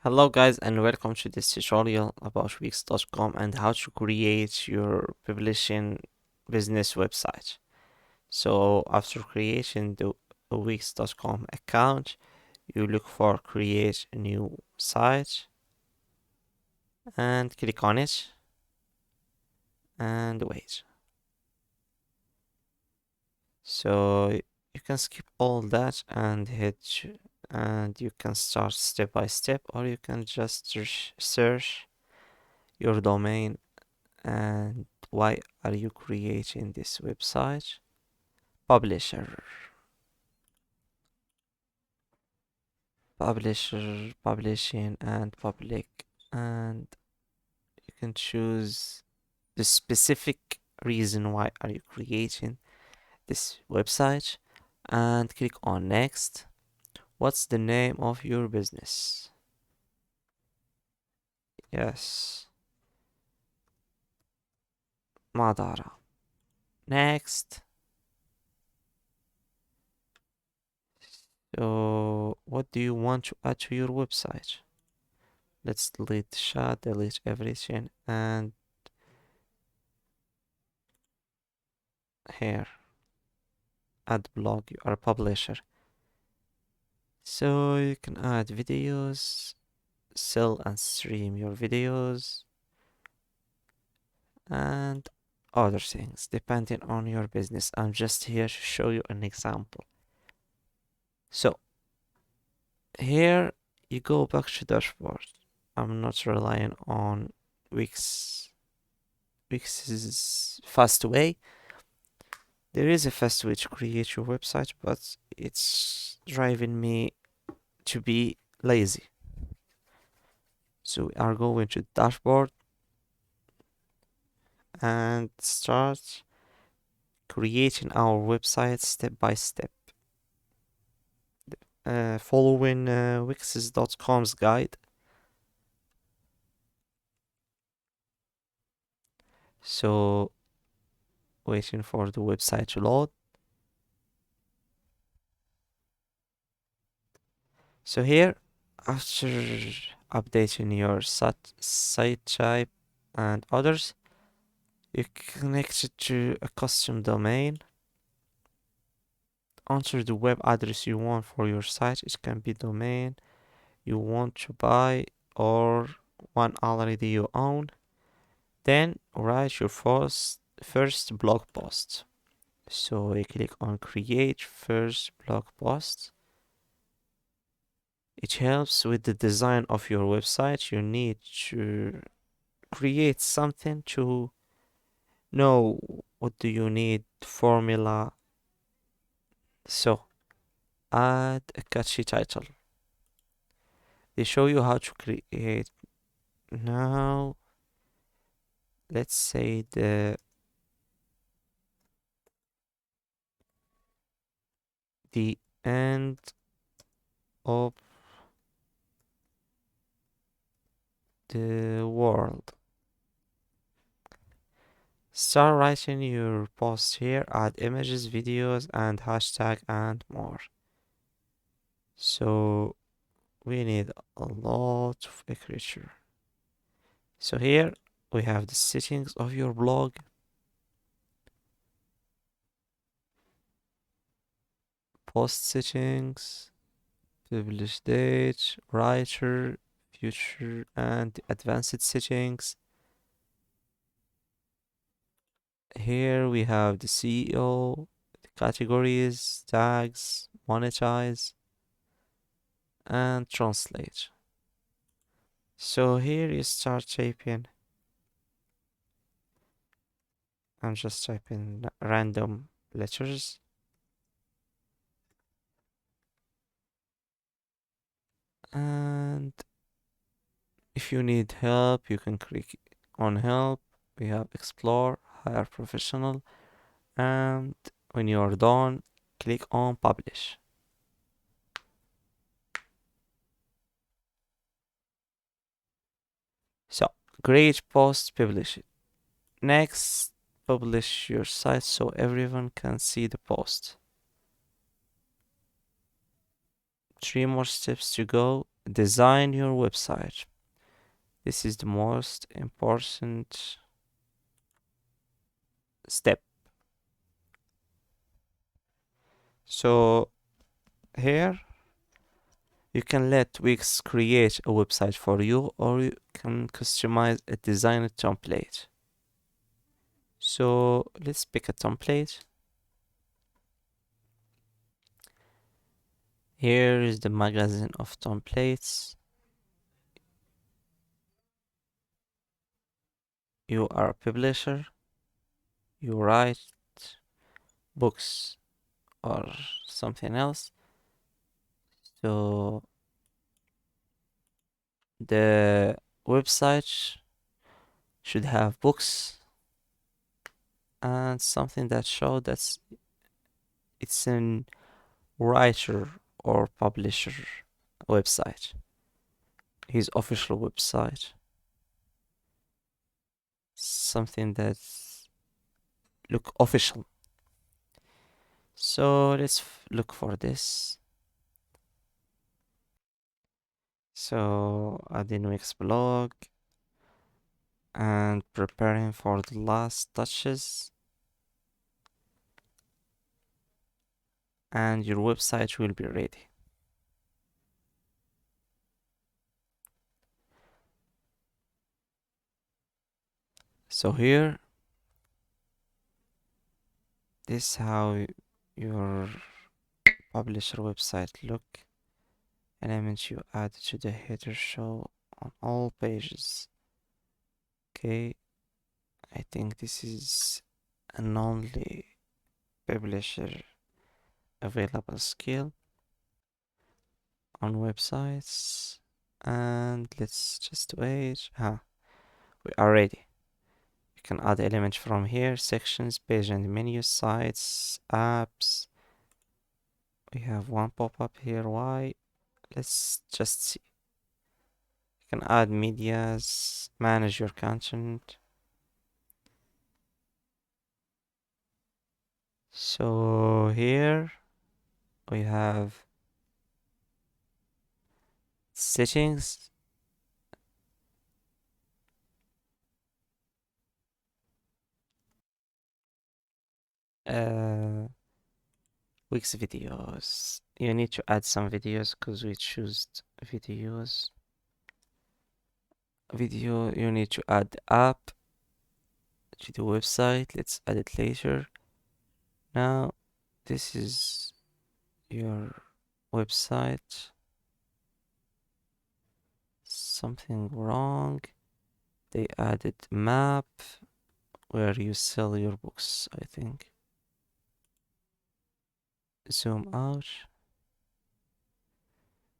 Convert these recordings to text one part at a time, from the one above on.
Hello guys and welcome to this tutorial about Wix.com and how to create your publishing business website. So after creating the Wix.com account, you look for create a new site and click on it and wait. So you can skip all that and and you can start step by step, or you can just search your domain. And why are you creating this website? Publisher, publishing, and public. And you can choose the specific reason why are you creating this website and click on next. What's the name of your business? Yes, Madara. Next. So what do you want to add to your website? Let's delete the chat, delete everything, and here, add blog. You are a publisher. So you can add videos, sell and stream your videos, and other things depending on your business. I'm just here to show you an example. So here you go back to dashboard. I'm not relying on Wix's fast way. There is a fast way to create your website, but it's driving me to be lazy. So we are going to dashboard and start creating our website step by step, following Wix's.com's guide. So waiting for the website to load. So here, after updating your site type and others, you connect it to a custom domain. Enter the web address you want for your site. It can be domain you want to buy or one already you own. Then write your first blog post. So we click on create first blog post. It helps with the design of your website. You need to create something to know what do you need, formula. So add a catchy title. They show you how to create. Now let's say the end of the world. Start writing your post here, add images, videos, and hashtag and more. So we need a lot of literature. So here we have the settings of your blog. Post settings, publish date, writer, future, and advanced settings. Here we have the SEO, the categories, tags, monetize, and translate. So here you start typing. I'm just typing random letters. And if you need help, you can click on help. We have explore, hire professional, and when you are done, click on publish. So great post, publish it. Next, publish your site so everyone can see the post. 3 more steps to go. design your website. This is the most important step. So here you can let Wix create a website for you, or you can customize a design template. So let's pick a template. Here is the magazine of templates. You are a publisher. You write books or something else. So the website should have books and something that show that it's an writer or publisher website, his official website, something that look official. So let's look for this. So adding Wix blog and preparing for the last touches, and your website will be ready. So here, this is how your publisher website look. Elements you add to the header show on all pages. Okay, I think this is an only publisher available skill on websites. And let's just wait. We are ready. You can add elements from here: sections, page and menu, sites, apps. We have one pop-up here. Why? Let's just see. You can add medias, manage your content. So here we have settings. Wix videos. You need to add some videos because we choose videos. Video, you need to add the app to the website. Let's add it later. Now, this is your website. Something wrong. They added map where you sell your books, I think. Zoom out.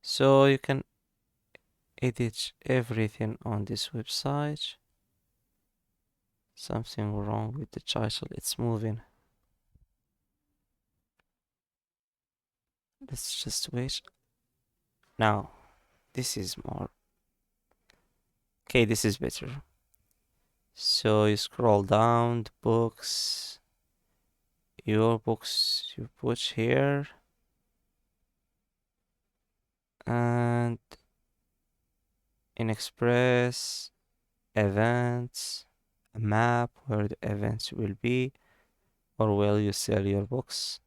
So you can edit everything on this website. Something wrong with the title, it's moving. Let's just wait. Now, this is more. Okay, this is better. So you scroll down the books. Your books you put here. And in Express, events, a map where the events will be, or where you sell your books.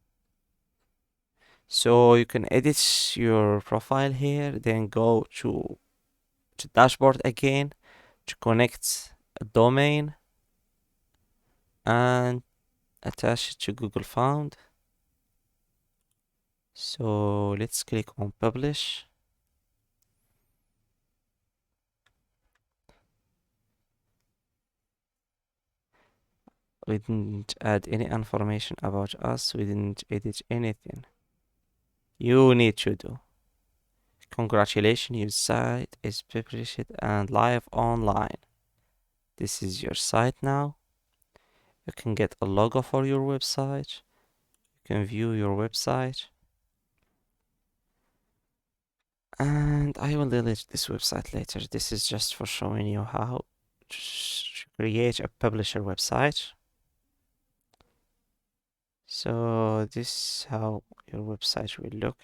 So you can edit your profile here, then go to dashboard again to connect a domain and attach it to Google Found. So let's click on publish. We didn't add any information about us. We didn't edit anything. You need to do. Congratulations, your site is published and live online. This is your site now. You can get a logo for your website. You can view your website. And I will delete this website later. This is just for showing you how to create a publisher website. So this is how your website will look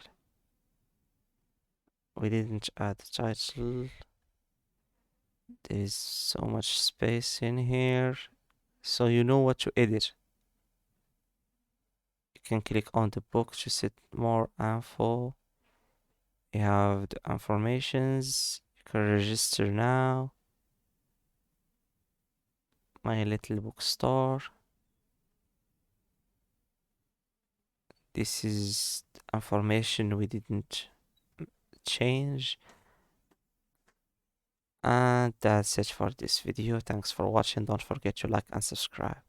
We didn't add the title. There's so much space in here. So you know what to edit. You can click on the book to set more info. You have the informations. You can register now. My little bookstore. This is information we didn't change. And that's it for this video. Thanks for watching. Don't forget to like and subscribe.